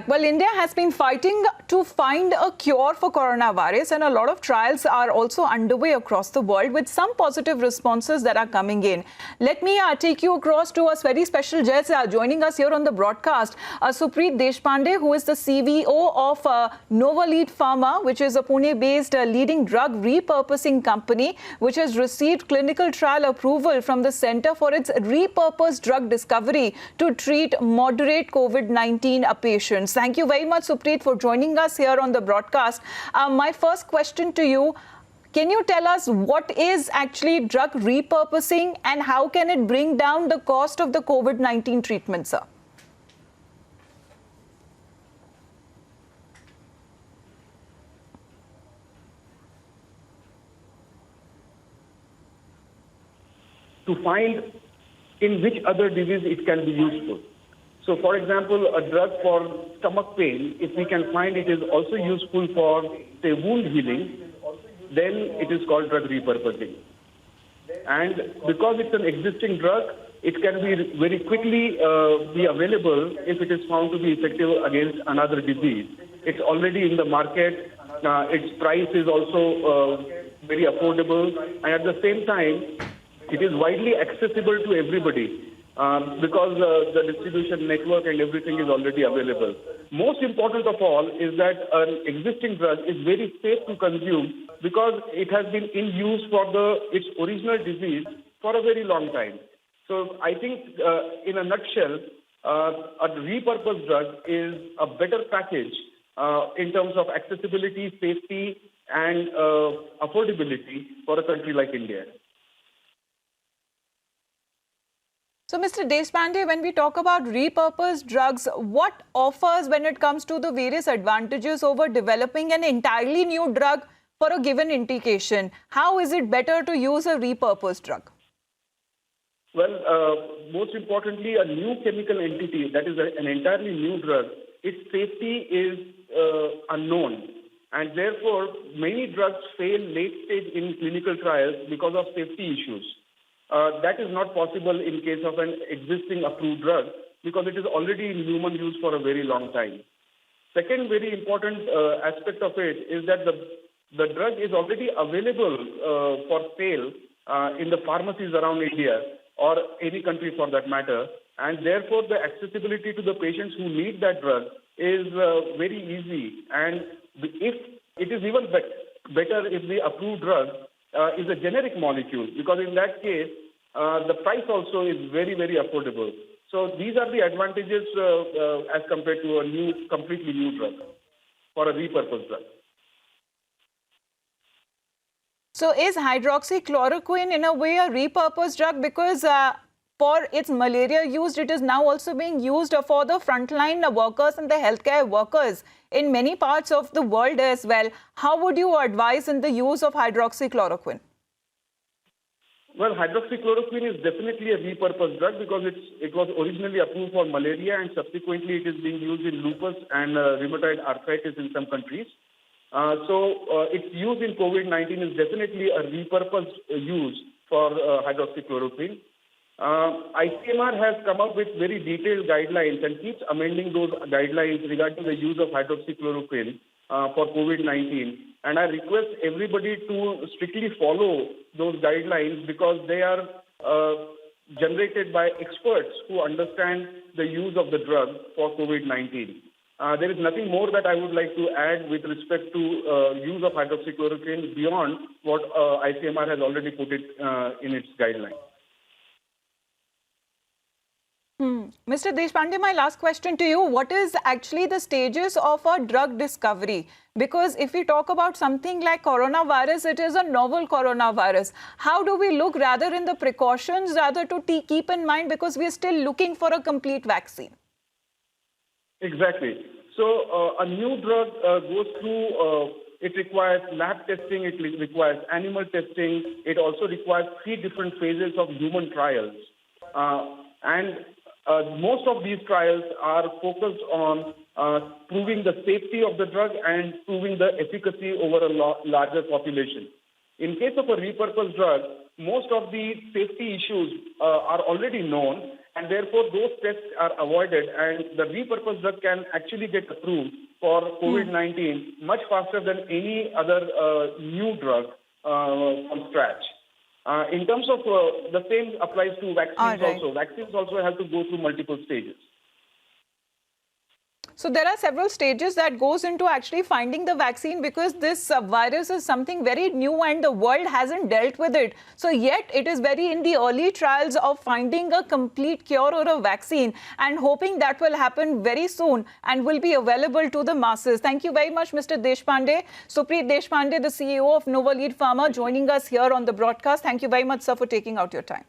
Well, India has been fighting to find a cure for coronavirus, and a lot of trials are also underway across the world with some positive responses that are coming in. Let me take you across to a very special guest joining us here on the broadcast, Supreet Deshpande, who is the CVO of Novolead Pharma, which is a Pune-based leading drug repurposing company, which has received clinical trial approval from the Center for its repurposed drug discovery to treat moderate COVID-19 patients. Thank you very much, Supreet, for joining us here on the broadcast. My first question to you, can you tell us what is actually drug repurposing and how can it bring down the cost of the COVID-19 treatment, sir? To find in which other disease it can be useful. So, for example, a drug for stomach pain, if we can find it is also useful for, say, wound healing, then it is called drug repurposing. And because it's an existing drug, it can be very quickly be available if it is found to be effective against another disease. It's already in the market. Its price is also very affordable. And at the same time, it is widely accessible to everybody. Because the distribution network and everything is already available. Most important of all is that an existing drug is very safe to consume because it has been in use for its original disease for a very long time. So I think in a nutshell, a repurposed drug is a better package in terms of accessibility, safety, and affordability for a country like India. So, Mr. Deshpande, when we talk about repurposed drugs, what offers when it comes to the various advantages over developing an entirely new drug for a given indication? How is it better to use a repurposed drug? Well, most importantly, a new chemical entity, that is an entirely new drug, its safety is unknown. And therefore, many drugs fail late stage in clinical trials because of safety issues. That is not possible in case of an existing approved drug because it is already in human use for a very long time. Second very important aspect of it is that the drug is already available for sale in the pharmacies around India or any country for that matter. And therefore, the accessibility to the patients who need that drug is very easy. And if it is even better if the approved drug is a generic molecule, because in that case, the price also is very, very affordable. So these are the advantages as compared to a completely new drug for a repurposed drug. So is hydroxychloroquine in a way a repurposed drug because for its malaria use, it is now also being used for the frontline workers and the healthcare workers in many parts of the world as well. How would you advise in the use of hydroxychloroquine? Well, hydroxychloroquine is definitely a repurposed drug because it was originally approved for malaria and subsequently it is being used in lupus and rheumatoid arthritis in some countries. So its use in COVID-19 is definitely a repurposed use for hydroxychloroquine. ICMR has come up with very detailed guidelines and keeps amending those guidelines regarding the use of hydroxychloroquine for COVID-19. And I request everybody to strictly follow those guidelines because they are generated by experts who understand the use of the drug for COVID-19. There is nothing more that I would like to add with respect to use of hydroxychloroquine beyond what ICMR has already put it in its guidelines. Mr. Deshpande, my last question to you, what is actually the stages of a drug discovery? Because if we talk about something like coronavirus, it is a novel coronavirus. How do we look rather in the precautions rather to keep in mind because we are still looking for a complete vaccine? Exactly. So a new drug goes through, it requires lab testing, it requires animal testing, it also requires 3 different phases of human trials. Most of these trials are focused on proving the safety of the drug and proving the efficacy over a larger population. In case of a repurposed drug, most of the safety issues are already known and therefore those tests are avoided, and the repurposed drug can actually get approved for COVID-19 much faster than any other new drug from scratch. In terms of the same applies to vaccines All right. also. Vaccines also have to go through multiple stages. So there are several stages that goes into actually finding the vaccine, because this virus is something very new and the world hasn't dealt with it. So yet it is very in the early trials of finding a complete cure or a vaccine, and hoping that will happen very soon and will be available to the masses. Thank you very much, Mr. Deshpande. Supreet Deshpande, the CEO of Novalead Pharma, joining us here on the broadcast. Thank you very much, sir, for taking out your time.